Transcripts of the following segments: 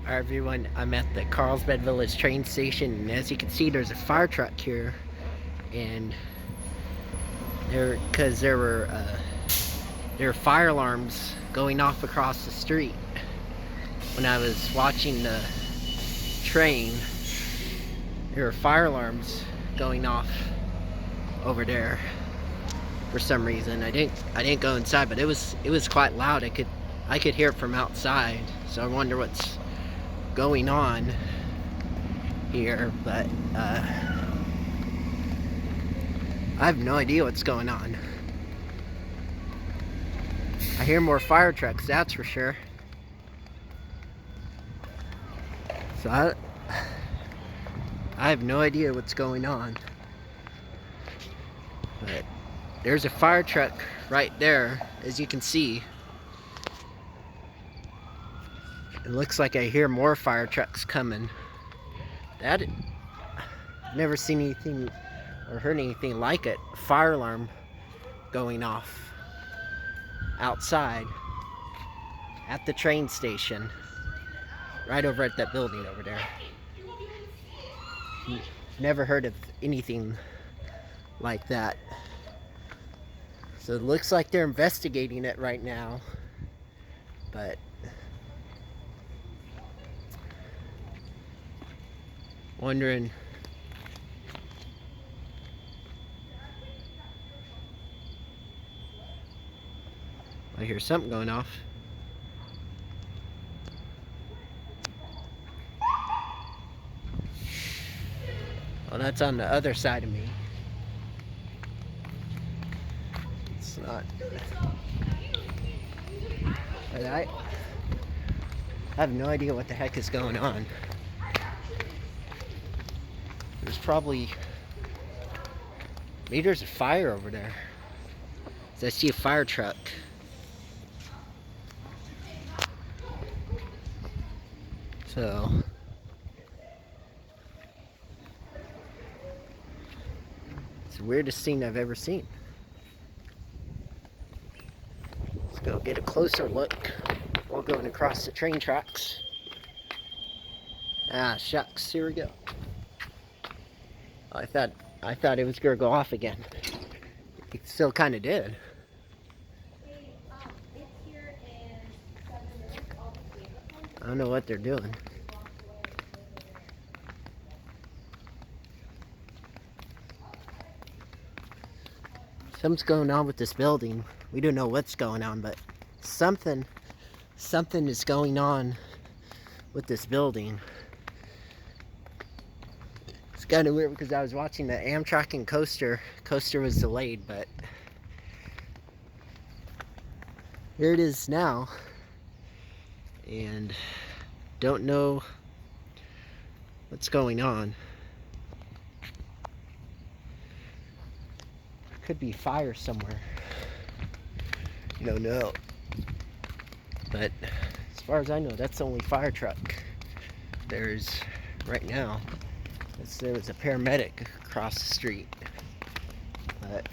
Alright everyone, I'm at the Carlsbad Village train station, and as you can see there's a fire truck here, and there were fire alarms going off across the street. When I was watching the train, there were fire alarms going off over there for some reason. I didn't go inside, but it was quite loud. I could hear it from outside, so I wonder what's going on here, but I have no idea what's going on. I hear more fire trucks, that's for sure. So I have no idea what's going on. But there's a fire truck right there, as you can see. It looks like I hear more fire trucks coming. I've never seen anything or heard anything like it. Fire alarm going off outside at the train station, right over at that building over there. Never heard of anything like that. So it looks like they're investigating it right now, but wondering I hear something going off. Well, that's on the other side of me. It's not. But I have no idea what the heck is going on. There's probably meters of fire over there. I see a fire truck. So it's the weirdest scene I've ever seen. Let's go get a closer look. We're going across the train tracks. Ah, shucks, here we go. I thought it was gonna go off again. It still kind of did. I don't know what they're doing. Something's going on with this building. We don't know what's going on, but something is going on with this building. It's kind of weird because I was watching the Amtrak and Coaster. Coaster was delayed, but here it is now. And don't know what's going on. Could be fire somewhere. You don't know. But as far as I know, that's the only fire truck there's right now. There was a paramedic across the street. But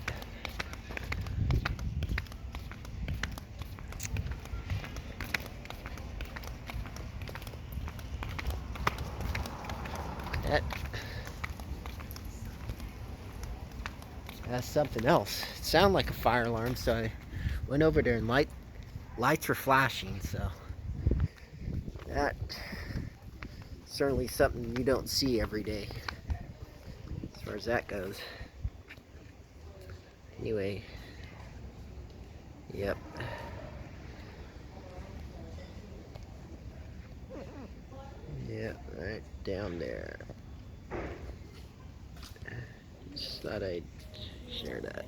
that's something else. It sounded like a fire alarm, so I went over there and lights were flashing, so that certainly something you don't see every day as far as that goes. Anyway, yep. Yeah, right down there. Just thought I'd share that.